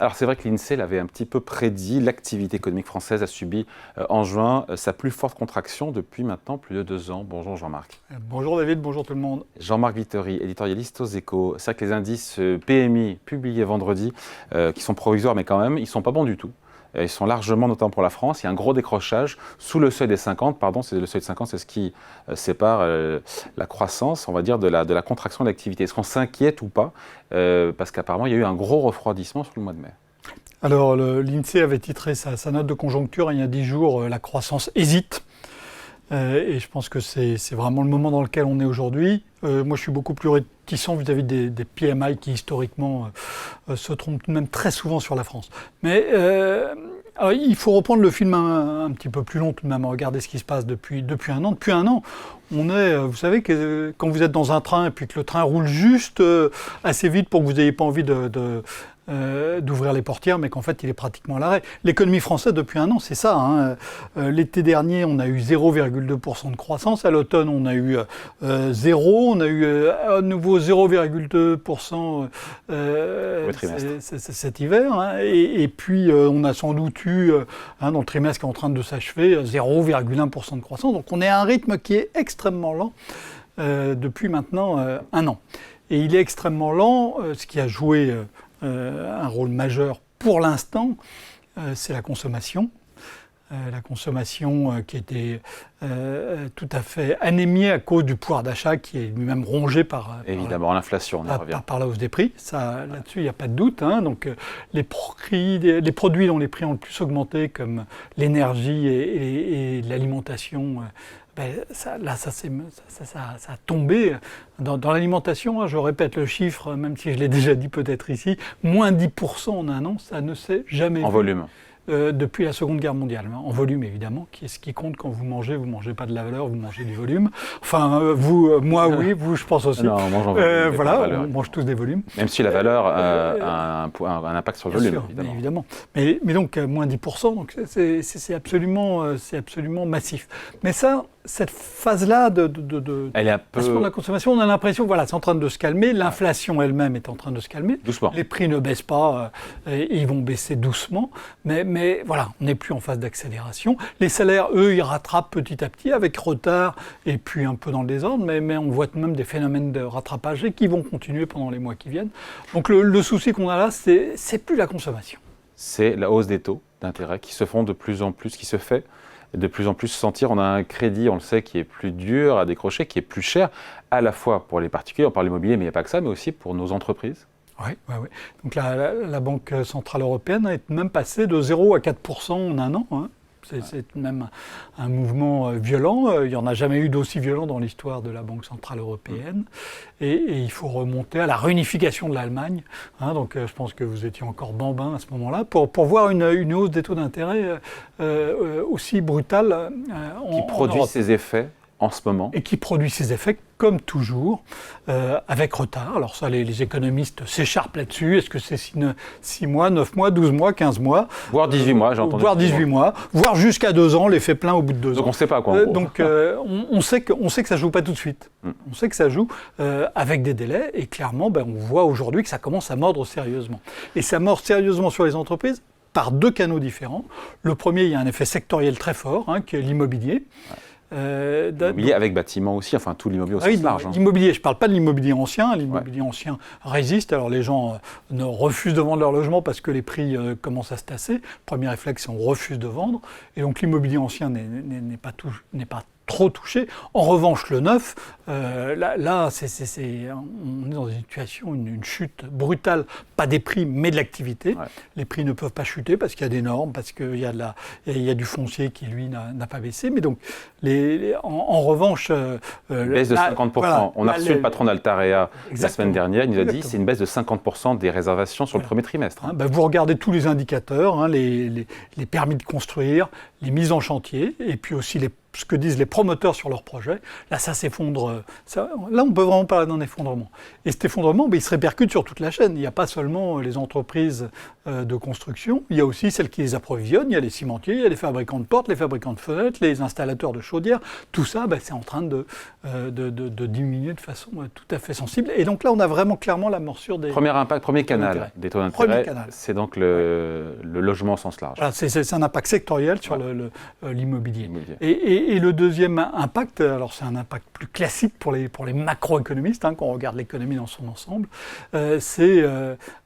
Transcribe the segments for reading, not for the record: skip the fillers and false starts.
Alors c'est vrai que l'INSEE l'avait un petit peu prédit, l'activité économique française a subi en juin sa plus forte contraction depuis maintenant plus de 2 ans. Bonjour Jean-Marc. Bonjour David, bonjour tout le monde. Jean-Marc Vittori, éditorialiste aux Échos. C'est vrai que les indices PMI publiés vendredi, qui sont provisoires mais quand même, ils ne sont pas bons du tout. Ils sont largement, notamment pour la France, il y a un gros décrochage sous le seuil des 50, c'est le seuil de 50, c'est ce qui sépare la croissance, on va dire, de la contraction de l'activité. Est-ce qu'on s'inquiète ou pas parce qu'apparemment, il y a eu un gros refroidissement sur le mois de mai. Alors, l'INSEE avait titré sa note de conjoncture il y a 10 jours, la croissance hésite. Et je pense que c'est vraiment le moment dans lequel on est aujourd'hui. Moi, je suis beaucoup plus réticent vis-à-vis des PMI qui, historiquement, se trompent tout de même très souvent sur la France. Mais alors, il faut reprendre le film un petit peu plus long tout de même, regarder ce qui se passe depuis un an. Depuis un an, on est, vous savez, que quand vous êtes dans un train et puis que le train roule juste assez vite pour que vous n'ayez pas envie d'ouvrir les portières, mais qu'en fait, il est pratiquement à l'arrêt. L'économie française, depuis un an, c'est ça. Hein. L'été dernier, on a eu 0,2% de croissance. À l'automne, on a eu 0. On a eu à nouveau 0,2% cet hiver. Hein. Et puis, on a sans doute eu, dans le trimestre qui est en train de s'achever, 0,1% de croissance. Donc, on est à un rythme qui est extrêmement lent depuis maintenant un an. Et il est extrêmement lent, ce qui a joué un rôle majeur pour l'instant, c'est la consommation. La consommation qui était tout à fait anémiée à cause du pouvoir d'achat qui est lui-même rongé par l'inflation, on y revient. Par la hausse des prix. Ça, là-dessus, il n'y a pas de doute. Hein. Donc, les produits dont les prix ont le plus augmenté, comme l'énergie et l'alimentation, ça a tombé. Dans l'alimentation, hein, je répète le chiffre, même si je l'ai déjà dit peut-être ici, moins 10% en un an, ça ne s'est jamais vu. En volume. Depuis la Seconde Guerre mondiale, hein, en volume évidemment, qui est ce qui compte quand vous mangez pas de la valeur, vous mangez du volume. Enfin, moi oui, vous je pense aussi. Non, on mange en volume. Voilà, on mange tous des volumes. Même si la valeur a un impact sur le volume, sûr, évidemment. Mais donc, moins 10%, donc c'est absolument massif. Mais ça, cette phase-là elle est un peu... de la consommation, on a l'impression que voilà, c'est en train de se calmer, l'inflation elle-même est en train de se calmer. Doucement. Les prix ne baissent pas, et ils vont baisser doucement, mais voilà, on n'est plus en phase d'accélération. Les salaires, eux, ils rattrapent petit à petit, avec retard, et puis un peu dans le désordre, mais on voit même des phénomènes de rattrapage et qui vont continuer pendant les mois qui viennent. Donc le souci qu'on a là, c'est plus la consommation. C'est la hausse des taux d'intérêt qui se font de plus en plus, qui se fait de plus en plus sentir. On a un crédit, on le sait, qui est plus dur à décrocher, qui est plus cher, à la fois pour les particuliers, on parle immobilier, mais il n'y a pas que ça, mais aussi pour nos entreprises. Oui. Donc la Banque Centrale Européenne est même passée de 0 à 4% en un an. Hein. C'est même un mouvement violent. Il n'y en a jamais eu d'aussi violent dans l'histoire de la Banque Centrale Européenne. Et il faut remonter à la réunification de l'Allemagne. Hein, donc je pense que vous étiez encore bambin à ce moment-là, pour voir une hausse des taux d'intérêt aussi brutale. Qui produit ses effets en ce moment. Et qui produit ses effets, comme toujours, avec retard. Alors ça, les économistes s'écharpent là-dessus. Est-ce que c'est 6 mois, 9 mois, 12 mois, 15 mois voire 18 mois, j'ai entendu. Voire 18 mois, voire jusqu'à 2 ans, l'effet plein au bout de 2 ans. Donc on ne sait pas quoi, en gros. Donc on sait que ça ne joue pas tout de suite. On sait que ça joue avec des délais. Et clairement, on voit aujourd'hui que ça commence à mordre sérieusement. Et ça mord sérieusement sur les entreprises par 2 canaux différents. Le premier, il y a un effet sectoriel très fort, hein, qui est l'immobilier. Ouais. L'immobilier avec bâtiment aussi, enfin tout l'immobilier au sens large. L'immobilier, je ne parle pas de l'immobilier ancien. L'immobilier ancien résiste. Alors les gens ne refusent de vendre leur logement parce que les prix commencent à se tasser. Premier réflexe, c'est on refuse de vendre. Et donc l'immobilier ancien n'est pas trop touché. En revanche, le neuf, là on est dans une situation, une chute brutale, pas des prix, mais de l'activité. Ouais. Les prix ne peuvent pas chuter parce qu'il y a des normes, parce qu'il y a du foncier qui, lui, n'a pas baissé. Mais donc, en revanche... baisse de 50%. Voilà, on a reçu le patron d'Altarea la semaine dernière. Il nous a dit que c'est une baisse de 50% des réservations sur le premier trimestre. Vous regardez tous les indicateurs, hein, les permis de construire, les mises en chantier, et puis aussi ce que disent les promoteurs sur leurs projets. Là, ça s'effondre. Là, on peut vraiment parler d'un effondrement. Et cet effondrement, il se répercute sur toute la chaîne. Il n'y a pas seulement les entreprises de construction, il y a aussi celles qui les approvisionnent. Il y a les cimentiers, il y a les fabricants de portes, les fabricants de fenêtres, les installateurs de chaudières. Tout ça, c'est en train de diminuer de façon tout à fait sensible. Et donc là, on a vraiment clairement la morsure des... Premier canal des taux d'intérêt, c'est donc le logement au sens large. Voilà, c'est un impact sectoriel sur l'immobilier. Et le deuxième impact, alors c'est un impact plus classique pour les macroéconomistes, quand on regarde l'économie dans son ensemble, c'est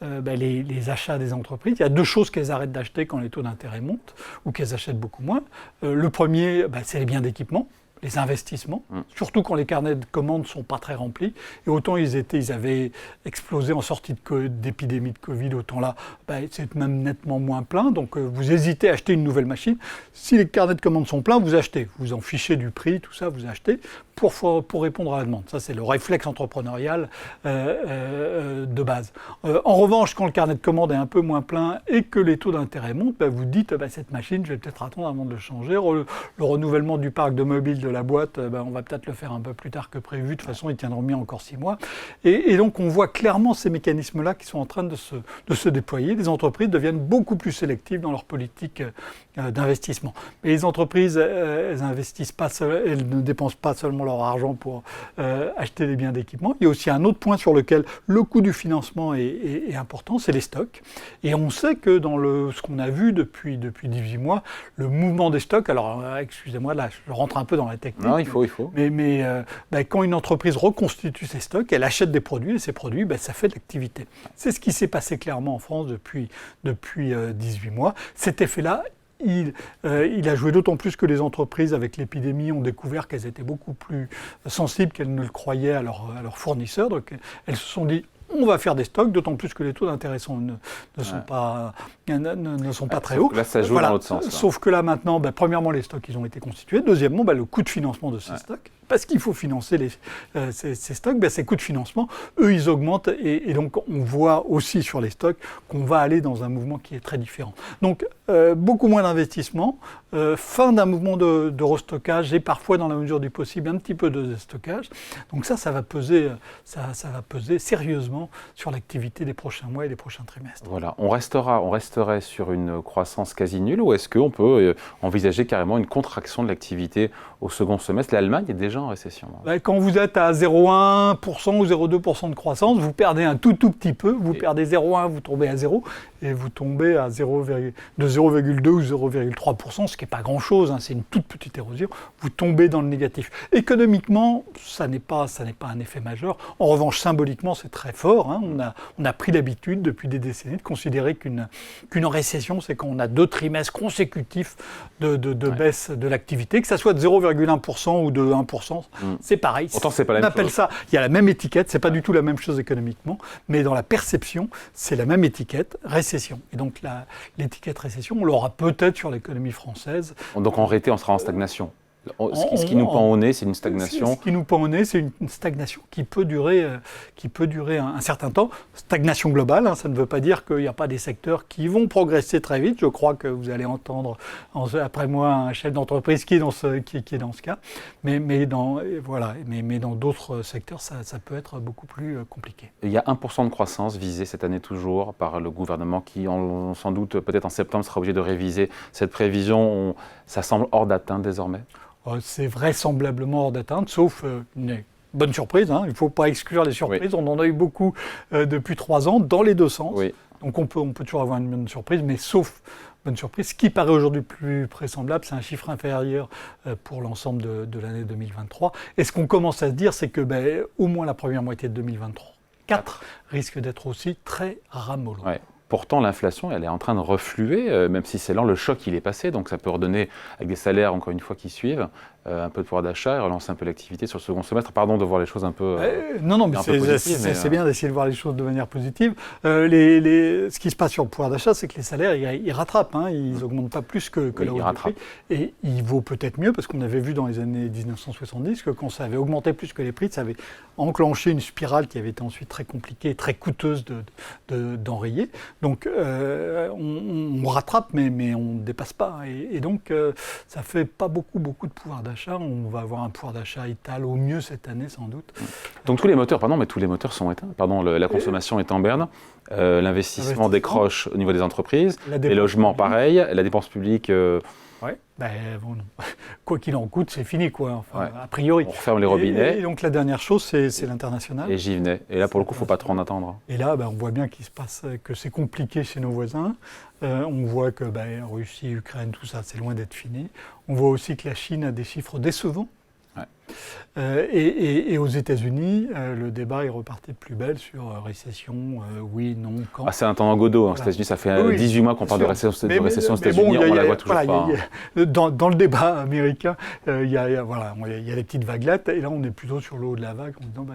les achats des entreprises. Il y a deux choses qu'elles arrêtent d'acheter quand les taux d'intérêt montent, ou qu'elles achètent beaucoup moins. Le premier, c'est les biens d'équipement, les investissements, surtout quand les carnets de commandes ne sont pas très remplis. Et autant ils avaient explosé en sortie d'épidémie de Covid, autant là, c'est même nettement moins plein. Donc vous hésitez à acheter une nouvelle machine. Si les carnets de commandes sont pleins, vous achetez. Vous en fichez du prix, tout ça, vous achetez pour répondre à la demande. Ça, c'est le réflexe entrepreneurial de base. En revanche, quand le carnet de commandes est un peu moins plein et que les taux d'intérêt montent, vous dites, cette machine, je vais peut-être attendre avant de le changer. Le renouvellement du parc de mobiles de la boîte, on va peut-être le faire un peu plus tard que prévu. De toute façon, ils tiendront mieux encore 6 mois. Et donc, on voit clairement ces mécanismes-là qui sont en train de se déployer. Les entreprises deviennent beaucoup plus sélectives dans leur politique d'investissement. Mais les entreprises, elles ne dépensent pas seulement leur argent pour acheter des biens d'équipement. Il y a aussi un autre point sur lequel le coût du financement est important, c'est les stocks. Et on sait que dans ce qu'on a vu depuis 18 mois, le mouvement des stocks, alors excusez-moi, là je rentre un peu dans la technique. Non, il faut. Mais quand une entreprise reconstitue ses stocks, elle achète des produits et ces produits, ça fait de l'activité. C'est ce qui s'est passé clairement en France depuis 18 mois. Cet effet-là, il a joué d'autant plus que les entreprises, avec l'épidémie, ont découvert qu'elles étaient beaucoup plus sensibles qu'elles ne le croyaient à leurs fournisseurs. Donc elles se sont dit, on va faire des stocks, d'autant plus que les taux d'intérêt ne sont pas très hauts. Là, ça joue dans l'autre sens. Sauf que là, maintenant, premièrement, les stocks, ils ont été constitués. Deuxièmement, le coût de financement de ces stocks, parce qu'il faut financer ces stocks, ces coûts de financement, eux, ils augmentent. Et donc, on voit aussi sur les stocks qu'on va aller dans un mouvement qui est très différent. Donc, beaucoup moins d'investissement, fin d'un mouvement de restockage et parfois, dans la mesure du possible, un petit peu de déstockage. Donc ça va peser sérieusement sur l'activité des prochains mois et des prochains trimestres. Voilà, on resterait sur une croissance quasi nulle, ou est-ce qu'on peut envisager carrément une contraction de l'activité au second semestre? L'Allemagne est déjà en récession. Quand vous êtes à 0,1% ou 0,2% de croissance, vous perdez un tout petit peu, vous perdez 0,1, vous tombez à 0, et vous tombez à 0,2 ou 0,3%, ce qui n'est pas grand-chose, c'est une toute petite érosion, vous tombez dans le négatif. Économiquement, ça n'est pas un effet majeur. En revanche, symboliquement, c'est très fort. On a pris l'habitude depuis des décennies de considérer qu'une récession, c'est quand on a 2 trimestres consécutifs de baisse de l'activité, que ça soit de 0,1% ou de 1%, c'est pareil. Pourtant, c'est pas la même chose. On appelle ça, il y a la même étiquette, c'est pas du tout la même chose économiquement, mais dans la perception, c'est la même étiquette, récession. Et donc l'étiquette récession, on l'aura peut-être sur l'économie française. Donc en réalité, on sera en stagnation. Ce qui nous pend au nez, c'est une stagnation. Ce qui nous pend au nez, c'est une stagnation qui peut durer un certain temps. Stagnation globale, ça ne veut pas dire qu'il n'y a pas des secteurs qui vont progresser très vite. Je crois que vous allez entendre après moi un chef d'entreprise qui est dans ce cas. Mais dans d'autres secteurs, ça peut être beaucoup plus compliqué. Il y a 1% de croissance visée cette année toujours par le gouvernement qui, sans doute, peut-être en septembre, sera obligé de réviser cette prévision. Ça semble hors d'atteinte désormais. C'est vraisemblablement hors d'atteinte, sauf une bonne surprise. Il ne faut pas exclure les surprises. Oui. On en a eu beaucoup depuis 3 ans, dans les deux sens. Oui. Donc on peut toujours avoir une bonne surprise, mais sauf bonne surprise. Ce qui paraît aujourd'hui plus vraisemblable, c'est un chiffre inférieur pour l'ensemble de l'année 2023. Et ce qu'on commence à se dire, c'est que au moins la première moitié de 2024 risque d'être aussi très ramollo. Ouais. Pourtant, l'inflation, elle est en train de refluer, même si c'est lent, le choc, il est passé, donc ça peut redonner avec des salaires, encore une fois, qui suivent. un peu de pouvoir d'achat et relancer un peu l'activité sur le second semestre. Pardon de voir les choses un peu. Non, mais un peu positives, c'est bien d'essayer de voir les choses de manière positive. Ce qui se passe sur le pouvoir d'achat, c'est que les salaires, ils rattrapent. Ils n'augmentent pas plus que la hausse du prix. Et il vaut peut-être mieux, parce qu'on avait vu dans les années 1970 que quand ça avait augmenté plus que les prix, ça avait enclenché une spirale qui avait été ensuite très compliquée, très coûteuse d'enrayer. Donc, on rattrape, mais on ne dépasse pas. Et donc, ça ne fait pas beaucoup de pouvoir d'achat. On va avoir un pouvoir d'achat étal au mieux cette année sans doute. Donc tous les moteurs sont éteints. La consommation est en berne. L'investissement décroche au niveau des entreprises. Les logements, pareil. La dépense publique. Quoi qu'il en coûte, c'est fini, quoi. A priori. On referme les robinets. Et donc la dernière chose, c'est l'international. Et j'y venais. Et là, pour le coup, il ne faut pas trop en attendre. Et là, on voit bien que c'est compliqué chez nos voisins. On voit que Russie, Ukraine, tout ça, c'est loin d'être fini. On voit aussi que la Chine a des chiffres décevants. Et aux États-Unis, le débat est reparti de plus belle sur récession, oui, non, quand. C'est un temps en Godot. Aux États-Unis, ça fait 18 mois qu'on parle de récession aux États-Unis, on la voit toujours pas. Dans le débat américain, il y a des petites vaguelettes, et là, on est plutôt sur le haut de la vague, en disant,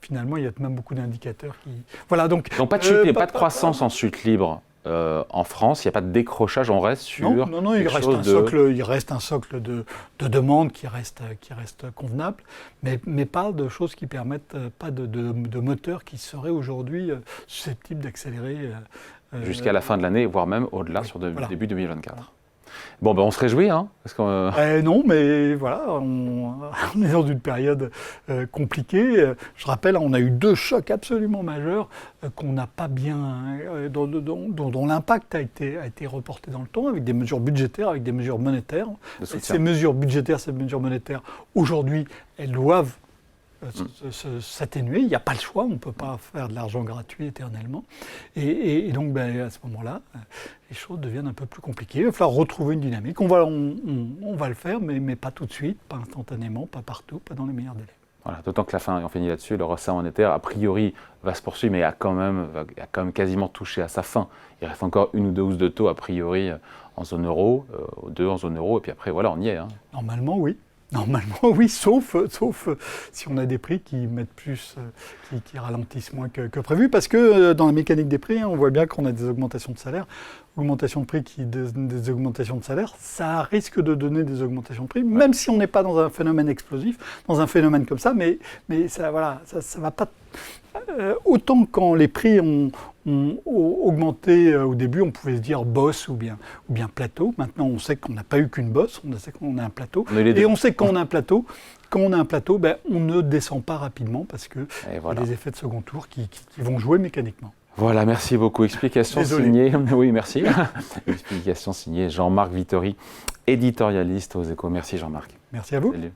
finalement, il y a même beaucoup d'indicateurs qui. Voilà, donc pas de chute, il n'y a pas de croissance en chute libre. En France, il n'y a pas de décrochage, on reste sur. Non, il reste un socle de demande qui reste convenable, mais pas de choses qui permettent, pas de moteurs qui seraient aujourd'hui susceptibles d'accélérer. Jusqu'à la fin de l'année, voire même au-delà, début 2024. Bon, on se réjouit, parce que, non, mais voilà, on est dans une période compliquée. Je rappelle, on a eu 2 chocs absolument majeurs qu'on n'a pas bien, dont l'impact a été reporté dans le temps, avec des mesures budgétaires, avec des mesures monétaires. Ces mesures budgétaires, ces mesures monétaires, aujourd'hui, elles doivent s'atténuer. Il n'y a pas le choix, on ne peut pas faire de l'argent gratuit éternellement. Et donc, à ce moment-là, les choses deviennent un peu plus compliquées. Il va falloir retrouver une dynamique. On va le faire, mais pas tout de suite, pas instantanément, pas partout, pas dans les meilleurs délais. Voilà, d'autant que la fin, on finit là-dessus, le resserre monétaire, a priori, va se poursuivre, mais il a quand même quasiment touché à sa fin. Il reste encore 1 ou 2 hausses de taux, a priori, en zone euro, 2 en zone euro, et puis après, voilà, on y est. Normalement, oui. Normalement, oui, sauf si on a des prix qui mettent plus, qui ralentissent moins que prévu, parce que dans la mécanique des prix, on voit bien qu'on a des augmentations de salaire. Augmentation de prix qui donne des augmentations de salaire, ça risque de donner des augmentations de prix, même si on n'est pas dans un phénomène explosif, dans un phénomène comme ça, mais ça va pas. Autant quand les prix ont augmenté au début, on pouvait se dire bosse ou bien plateau. Maintenant, on sait qu'on n'a pas eu qu'une bosse, on sait qu'on a un plateau. Et on sait que quand on a un plateau, on ne descend pas rapidement parce qu'il y a des effets de second tour qui vont jouer mécaniquement. Voilà, merci beaucoup. Explication signée. Oui, merci. Explication signée Jean-Marc Vittori, éditorialiste aux Échos. Merci Jean-Marc. Merci à vous. Salut.